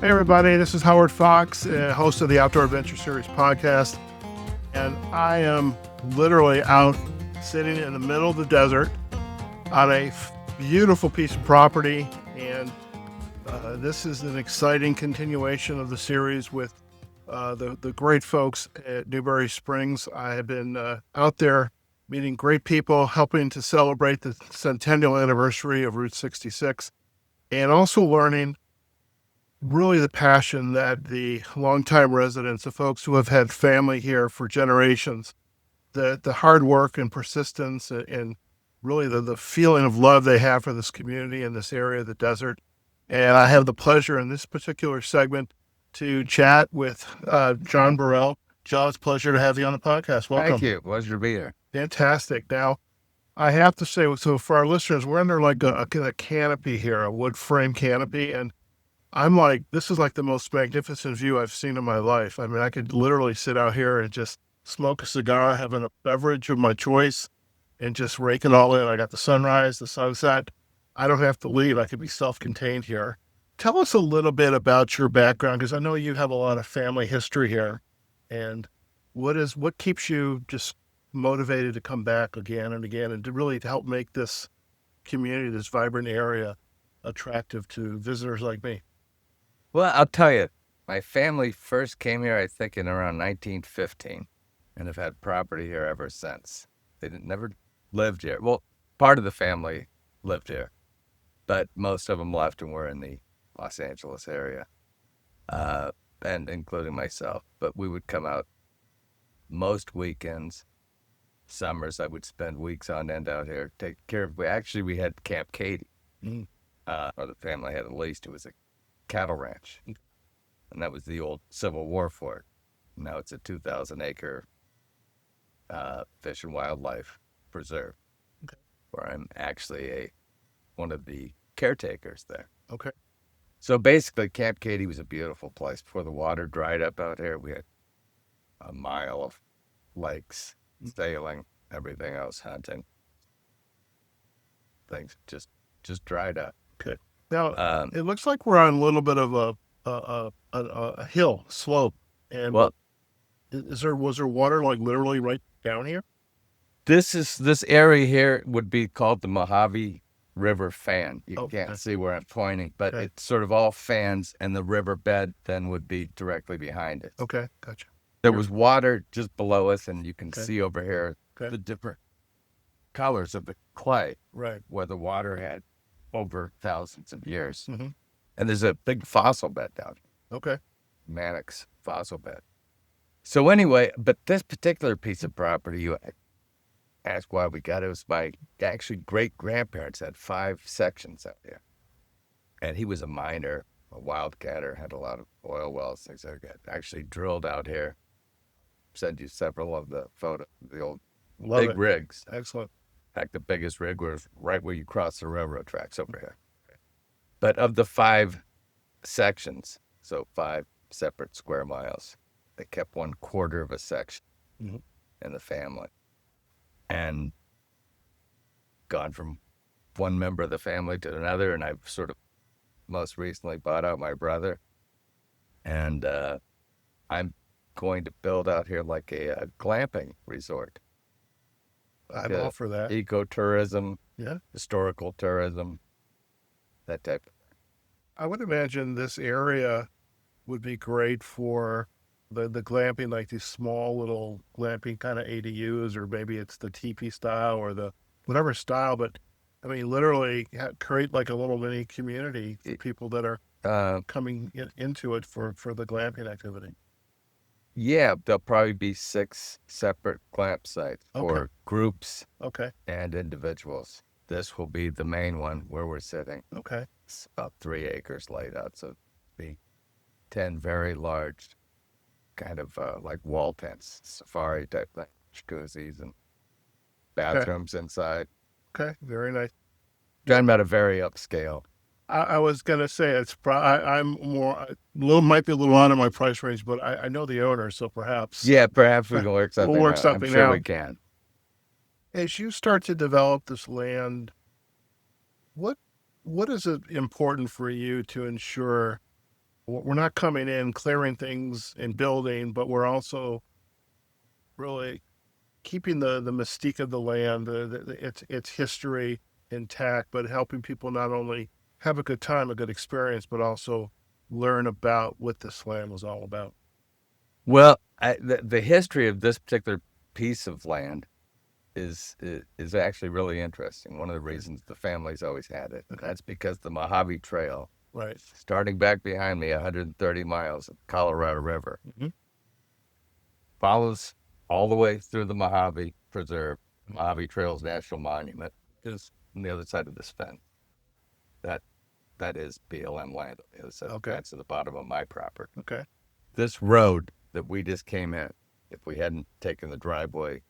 Hey everybody, this is Howard Fox, host of the Outdoor Adventure Series podcast, and I am literally out sitting in the middle of the desert on a beautiful piece of property, and this is an exciting continuation of the series with the great folks at Newberry Springs. I have been out there meeting great people, helping to celebrate the Centennial anniversary of Route 66, and also learning really the passion that the longtime residents, the folks who have had family here for generations, the hard work and persistence and really the feeling of love they have for this community and this area of the desert. And I have the pleasure in this particular segment to chat with John Burrill. John, it's a pleasure to have you on the podcast. Welcome. Thank you. Pleasure to be here. Fantastic. Now, I have to say, so for our listeners, we're under like a canopy here, a wood frame canopy, and I'm like, this is like the most magnificent view I've seen in my life. I mean, I could literally sit out here and just smoke a cigar, having a beverage of my choice, and just rake it all in. I got the sunrise, the sunset. I don't have to leave. I could be self-contained here. Tell us a little bit about your background, because I know you have a lot of family history here. And what keeps you just motivated to come back again and again and to really help make this community, this vibrant area, attractive to visitors like me? Well, I'll tell you, my family first came here, I think, in around 1915, and have had property here ever since. They never lived here. Well, part of the family lived here, but most of them left and were in the Los Angeles area, and including myself. But we would come out most weekends. Summers, I would spend weeks on end out here, take care of. We had Camp Cady, or the family had at least. It was a cattle ranch, and that was the old Civil War fort. Now it's a 2,000-acre fish and wildlife preserve, where I'm actually one of the caretakers there. Okay. So basically, Camp Cady was a beautiful place. Before the water dried up out here, we had a mile of lakes, sailing, everything else, hunting. Things just dried up. Okay. Now, it looks like we're on a little bit of a hill slope, and Well, was there water like literally right down here? this area here would be called the Mojave River fan. You Okay. can't see where I'm pointing, but Okay. it's sort of all fans, and the river bed then would be directly behind it. Okay, gotcha. There was water just below us, and you can Okay. see over here the different colors of the clay, Right. where the water had over thousands of years. Mm-hmm. And there's a big fossil bed down here, Okay. Mannix fossil bed. So anyway, but this particular piece of property, you ask why we got it, was my actually great-grandparents had 5 sections out here. And he was a miner, a wildcatter, had a lot of oil wells, things like that. Actually drilled out here. Send you several of the old Love big it. rigs. Excellent. In fact, the biggest rig was right where you cross the railroad tracks over here. But of the 5 sections, so 5 separate square miles, they kept 1/4 of a section in the family. And gone from one member of the family to another, and I've sort of most recently bought out my brother. And I'm going to build out here like a glamping resort. I'm all for that. Ecotourism, Yeah. historical tourism, that type of thing. I would imagine this area would be great for the glamping, like these small little glamping kind of ADUs, or maybe it's the teepee style or the whatever style. But I mean, literally create like a little mini community for people that are coming into it for the glamping activity. Yeah, there'll probably be 6 separate clamp sites for groups and individuals. This will be the main one where we're sitting. Okay. It's about 3 acres laid out, so it'll be 10 very large kind of like wall tents, safari type thing, jacuzzis and bathrooms inside. Okay, very nice. Talking about a very upscale. I was gonna say I'm more might be a little on in my price range, but I know the owner, so perhaps Yeah, perhaps we can work something out. I'm sure out. we can. As you start to develop this land, what is it important for you to ensure we're not coming in clearing things and building, but we're also really keeping the mystique of the land, its history intact, but helping people not only have a good time, a good experience, but also learn about what this land was all about. Well, the history of this particular piece of land is actually really interesting. One of the reasons the family's always had it. Okay. That's because the Mojave Trail, Right. starting back behind me, 130 miles of the Colorado River, Mm-hmm. follows all the way through the Mojave Preserve, Mojave Trails National Monument, is on the other side of this fence. That is BLM land on the other side of the fence at the bottom of my property. Okay. This road that we just came in, if we hadn't taken the driveway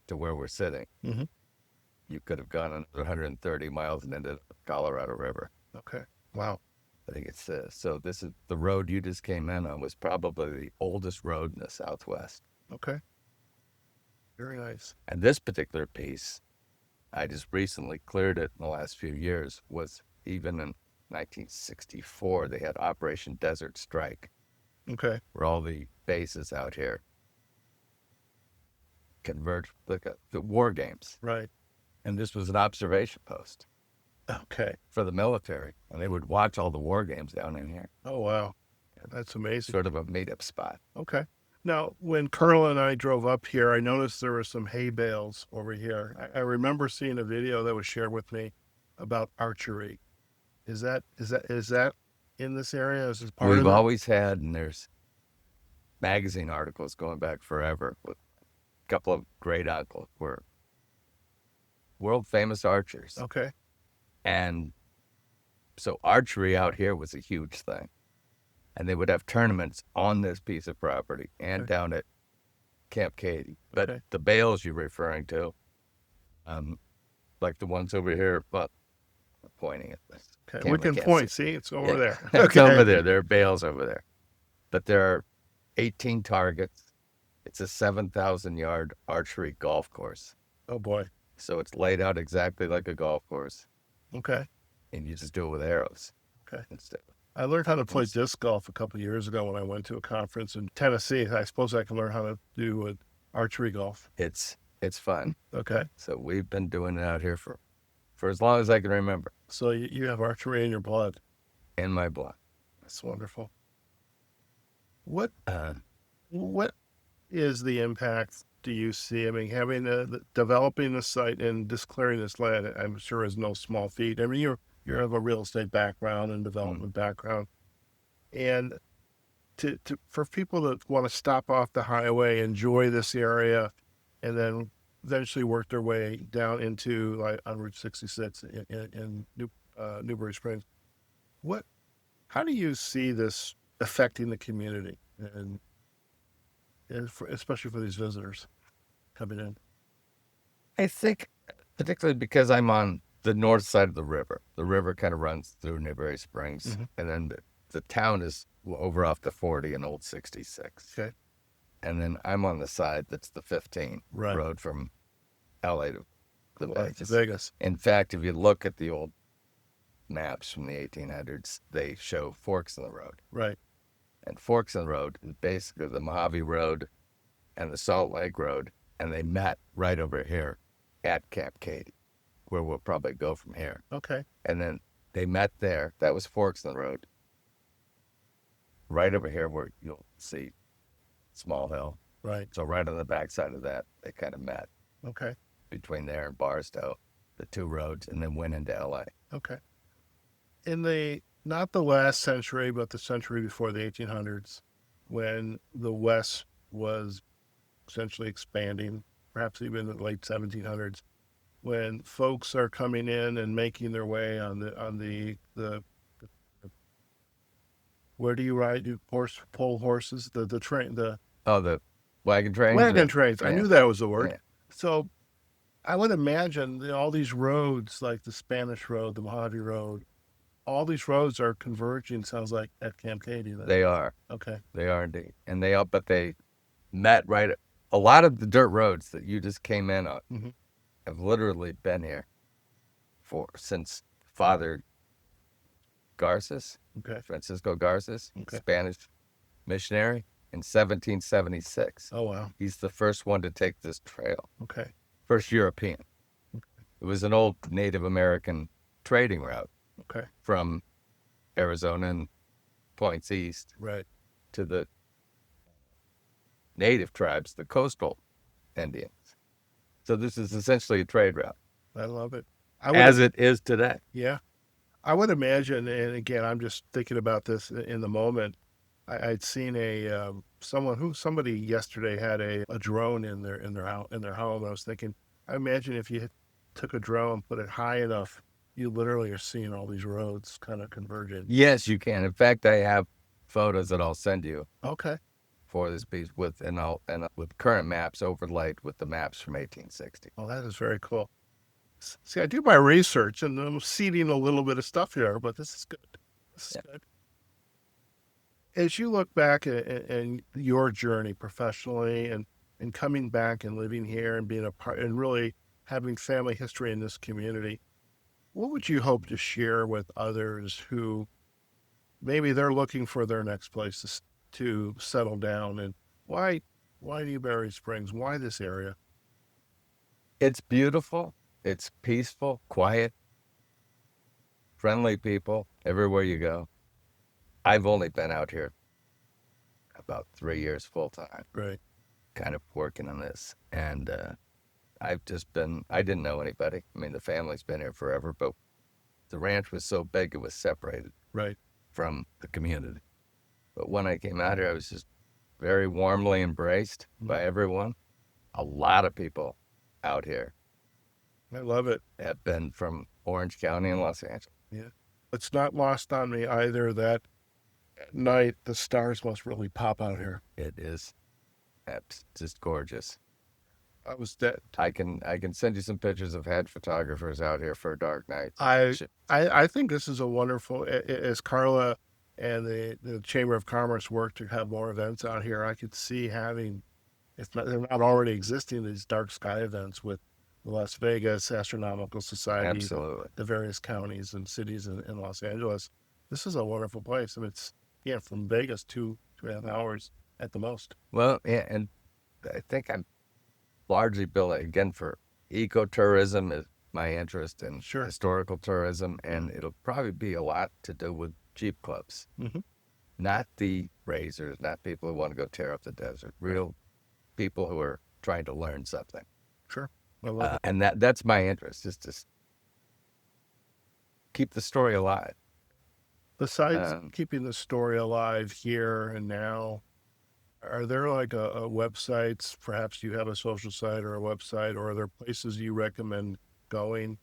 to where we're sitting, Mm-hmm. you could have gone another 130 miles and into the Colorado River. Okay. Wow. I think it's so. This is the road you just came in on, was probably the oldest road in the Southwest. Okay. Very nice. And this particular piece, I just recently cleared it in the last few years, was even in 1964, they had Operation Desert Strike. Okay. Where all the bases out here converged, like the war games. Right. And this was an observation post. Okay. For the military. And they would watch all the war games down in here. Oh, wow. That's amazing. Sort of a meetup spot. Okay. Now, when Carl and I drove up here, I noticed there were some hay bales over here. I remember seeing a video that was shared with me about archery. Is that in this area? Is this part We've of it? always had, and there's magazine articles going back forever with a couple of great uncles were world famous archers. Okay. And so archery out here was a huge thing. And they would have tournaments on this piece of property and down at Camp Cady. But the bales you're referring to, like the ones over here, but I'm pointing at this. Okay, we can point. See, it's over there. It's over there. There are bales over there. But there are 18 targets. It's a 7,000-yard archery golf course. Oh, boy. So it's laid out exactly like a golf course. Okay. And you just do it with arrows. Okay. Instead. I learned how to play disc golf a couple of years ago when I went to a conference in Tennessee. I suppose I can learn how to do archery golf. It's fun. Okay. So we've been doing it out here for as long as I can remember. So you have archery in your blood. In my blood. That's wonderful. What is the impact do you see? I mean, having developing the site and just clearing this land, I'm sure is no small feat. I mean, you have a real estate background and development background, and for people that want to stop off the highway, enjoy this area, and then eventually work their way down into like on Route 66 in Newberry Springs, how do you see this affecting the community, and especially for these visitors coming in? I think, particularly because I'm on the north side of the river. The river kind of runs through Newberry Springs, and then the town is over off the 40 and Old 66. Okay. And then I'm on the side that's the 15 road from LA to Vegas. In fact, if you look at the old maps from the 1800s, they show forks in the road. Right. And forks in the road is basically the Mojave Road and the Salt Lake Road, and they met right over here at Camp Cady, where we'll probably go from here. Okay. And then they met there. That was forks in the road. Right over here where you'll see Small Hill. Right. So right on the backside of that, they kind of met. Okay. Between there and Barstow, the two roads, and then went into LA. Okay. In not the last century, but the century before the 1800s, when the West was essentially expanding, perhaps even in the late 1700s, when folks are coming in and making their way on the where do you ride? You pull horses? The train, the wagon trains. Wagon trains. Yeah. I knew that was the word. Yeah. So I would imagine all these roads, like the Spanish Road, the Mojave Road, all these roads are converging, sounds like, at Camp Cady. They are. Okay. They are indeed. And but they met right at, a lot of the dirt roads that you just came in on have literally been here since Father Garces, Okay. Francisco Garces, Okay. Spanish missionary in 1776. Oh, wow. He's the first one to take this trail, Okay. first European. It was an old Native American trading route Okay. from Arizona and points east Right. to the native tribes, the coastal Indians. So this is essentially a trade route, I love it. as it is today. Yeah. I would imagine, and again, I'm just thinking about this in the moment. I'd seen somebody yesterday had a drone in their home. I was thinking, I imagine if you took a drone, put it high enough, you literally are seeing all these roads kind of converging. Yes, you can. In fact, I have photos that I'll send you Okay. for this piece with with current maps overlaid with the maps from 1860. Well, that is very cool. See, I do my research and I'm seeding a little bit of stuff here, but this is good. This is good. As you look back at your journey professionally and coming back and living here and being a part and really having family history in this community, what would you hope to share with others who maybe they're looking for their next place to settle down? And why Newberry Springs? Why this area? It's beautiful. It's peaceful, quiet, friendly people everywhere you go. I've only been out here about 3 years full time, Right. kind of working on this. And I didn't know anybody. I mean, the family's been here forever, but the ranch was so big, it was separated Right. from the community. But when I came out here, I was just very warmly embraced by everyone. A lot of people out here I love it. have been from Orange County and Los Angeles. Yeah. It's not lost on me either that at night the stars must really pop out here. It is just gorgeous. I was dead. I can send you some pictures of head photographers out here for dark nights. I think this is a wonderful, as Carla and the Chamber of Commerce work to have more events out here, I could see having, if not, they're not already existing, these dark sky events with the Las Vegas Astronomical Society, Absolutely. the various counties and cities in Los Angeles. This is a wonderful place. I mean, it's, from Vegas, 2.5 hours at the most. Well, yeah, and I think I'm largely built, again, for ecotourism is my interest in Sure. historical tourism, and it'll probably be a lot to do with Jeep clubs. Mm-hmm. Not the razors, not people who want to go tear up the desert, real people who are trying to learn something. Sure. I love it. And that's my interest, is to keep the story alive. Besides keeping the story alive here and now, are there like a websites, perhaps you have a social site or a website, or are there places you recommend going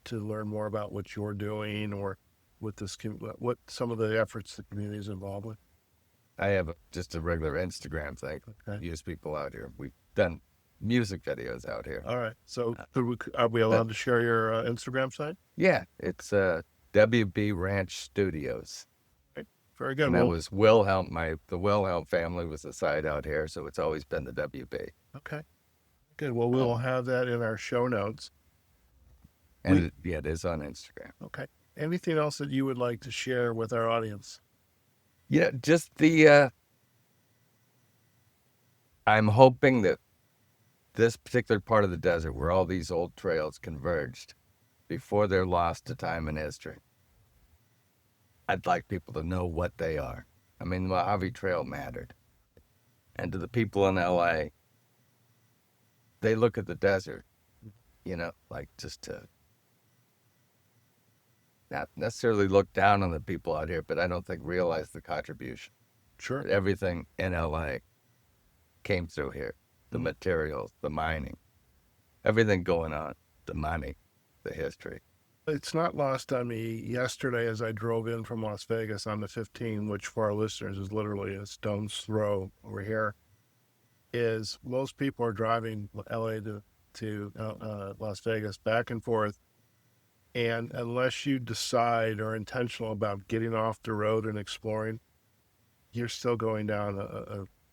to learn more about what you're doing or with this, what some of the efforts the community is involved with? I have just a regular Instagram thing. Okay. Use people out here. We've done music videos out here. All right. So are we allowed to share your Instagram site? Yeah, it's wbranchstudios. Very good. And that was Wilhelm. The Wilhelm family was the site out here, so it's always been the WB. Okay. Good. Well, we'll have that in our show notes. And it is on Instagram. Okay. Anything else that you would like to share with our audience? Yeah, just I'm hoping that this particular part of the desert where all these old trails converged before they're lost to time and history, I'd like people to know what they are. I mean, the Mojave Trail mattered. And to the people in LA, they look at the desert, like just to not necessarily look down on the people out here, but I don't think realize the contribution. Sure. Everything in LA came through here. The materials, the mining, everything going on, the money, the history. It's not lost on me. Yesterday, as I drove in from Las Vegas on the 15, which for our listeners is literally a stone's throw over here, is most people are driving LA to Las Vegas back and forth. And unless you decide or intentional about getting off the road and exploring, you're still going down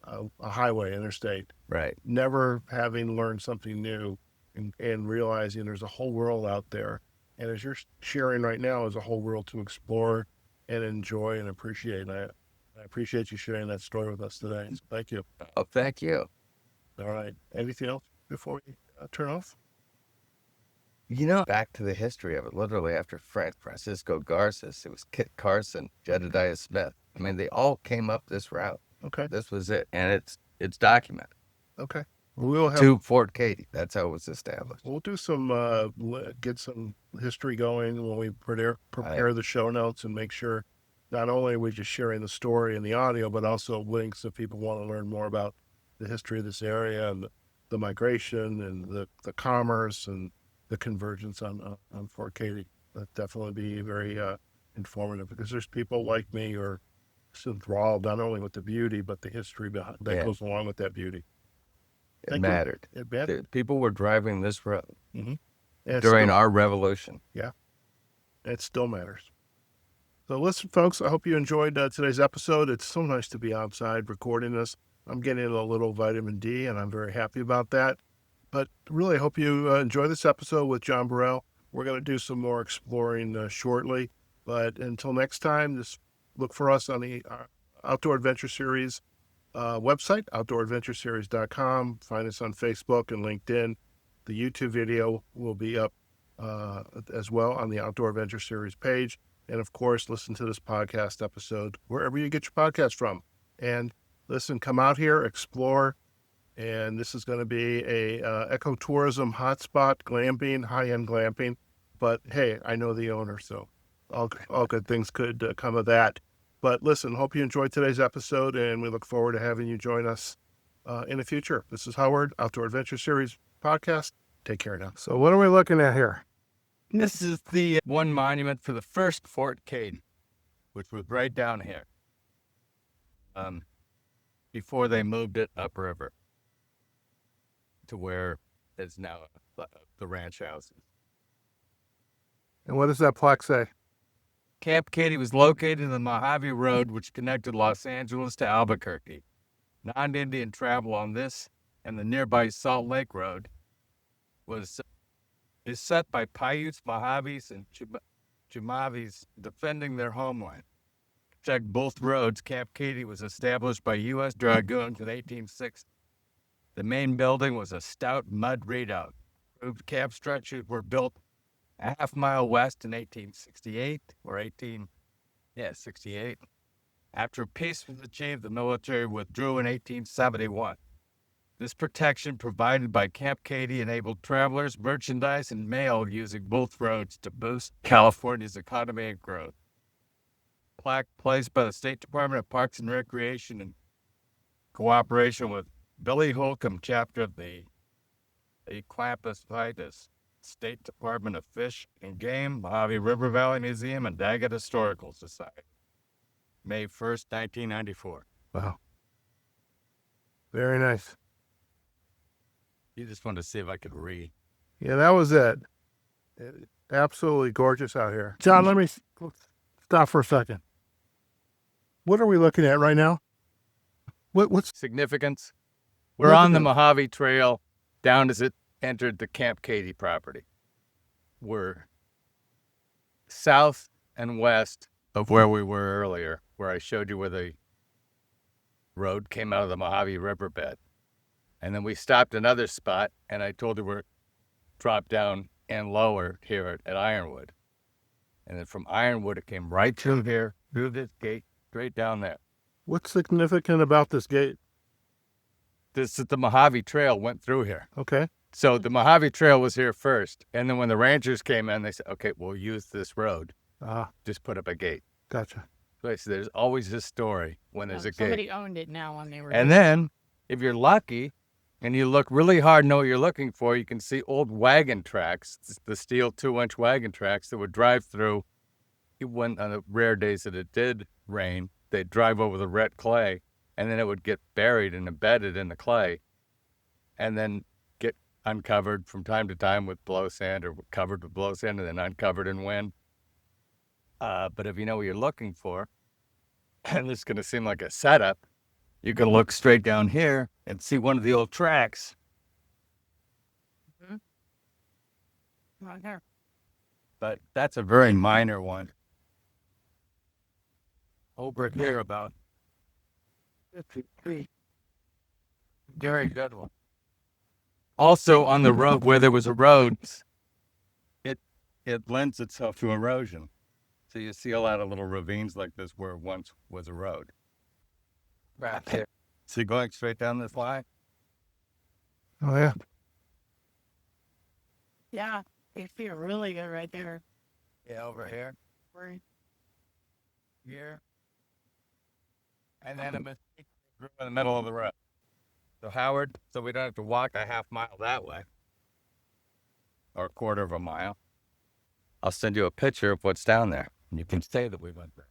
a highway, interstate. Right. Never having learned something new and realizing there's a whole world out there. And as you're sharing right now, is a whole world to explore and enjoy and appreciate. And I appreciate you sharing that story with us today. So thank you. Oh, thank you. All right. Anything else before we turn off? Back to the history of it, literally after Francisco Garces, it was Kit Carson, Jedediah Smith. I mean, they all came up this route. Okay. This was it. And it's documented. Okay. We'll have To Fort Cady. That's how it was established. We'll do some get some history going when we prepare the show notes and make sure not only are we just sharing the story and the audio, but also links if people want to learn more about the history of this area and the migration and the commerce and the convergence on Fort Cady. That definitely be very informative because there's people like me who are enthralled not only with the beauty but the history behind that goes along with that beauty. It mattered. It mattered. People were driving this road Mm-hmm. during our revolution. Yeah, it still matters. So listen, folks, I hope you enjoyed today's episode. It's so nice to be outside recording this. I'm getting a little vitamin D, and I'm very happy about that. But really, I hope you enjoy this episode with John Burrill. We're going to do some more exploring shortly. But until next time, just look for us on the Outdoor Adventure Series website, outdooradventureseries.com. Find us on Facebook and LinkedIn. The YouTube video will be up as well on the Outdoor Adventure Series page. And of course, listen to this podcast episode wherever you get your podcast from. And listen, come out here, explore. And this is going to be a ecotourism hotspot, glamping, high-end glamping. But hey, I know the owner, so all good things could come of that. But listen, hope you enjoyed today's episode, and we look forward to having you join us in the future. This is Howard, Outdoor Adventure Series podcast. Take care now. So what are we looking at here? This is the one monument for the first Fort Cady, which was right down here before they moved it upriver to where it's now the ranch houses. And what does that plaque say? Camp Cady was located in the Mojave Road, which connected Los Angeles to Albuquerque. Non-Indian travel on this and the nearby Salt Lake Road is set by Paiutes, Mojaves, and Chumaves defending their homeland. Check both roads. Camp Cady was established by U.S. Dragoons in 1860. The main building was a stout mud redoubt. Improved camp structures were built a half-mile west in 1868 or 68. After peace was achieved, the military withdrew in 1871. This protection provided by Camp Cady enabled travelers, merchandise, and mail using both roads to boost California's economy and growth. Plaque placed by the State Department of Parks and Recreation in cooperation with Billy Holcomb, chapter of the Clampus State Department of Fish and Game, Mojave River Valley Museum, and Daggett Historical Society. May 1st, 1994. Wow. Very nice. You just wanted to see if I could read. Yeah, that was it. Absolutely gorgeous out here. John, let me stop for a second. What are we looking at right now? What's significance? We're on the Mojave Trail down as it entered the Camp Cady property. We're south and west of where we were earlier, where I showed you where the road came out of the Mojave riverbed. And then we stopped another spot, and I told you we're dropped down and lower here at Ironwood. And then from Ironwood, it came right through here, through this gate, straight down there. What's significant about this gate? This is the Mojave Trail went through here. Okay. So the Mojave Trail was here first. And then when the ranchers came in, they said, okay, we'll use this road. Just put up a gate. Gotcha. So there's always this story when there's a gate. Somebody owned it now when they were. And then, if you're lucky, and you look really hard and know what you're looking for, you can see old wagon tracks, the steel 2-inch wagon tracks that would drive through. When on the rare days that it did rain, they'd drive over the red clay, and then it would get buried and embedded in the clay, and then get uncovered from time to time with blow sand or covered with blow sand and then uncovered in wind. But if you know what you're looking for, and this is going to seem like a setup, you can look straight down here and see one of the old tracks. Right here. But that's a very minor one. over here about 50 feet. Very good one. Also on the road where there was a road, it lends itself to erosion. So you see a lot of little ravines like this where once was a road. Right here. See, going straight down this line? Oh, yeah. Yeah, they feel really good right there. Yeah, over here. Right. Here. And then in the middle of the road. So Howard, so we don't have to walk a half mile that way. Or a quarter of a mile. I'll send you a picture of what's down there. And you can say that we went there.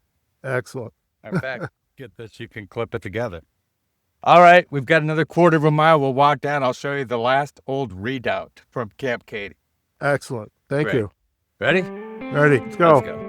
Excellent. In fact, get this, you can clip it together. All right, we've got another quarter of a mile. We'll walk down. I'll show you the last old redoubt from Camp Cady. Excellent. Thank Great. you. Ready? Ready. Let's go. Let's go.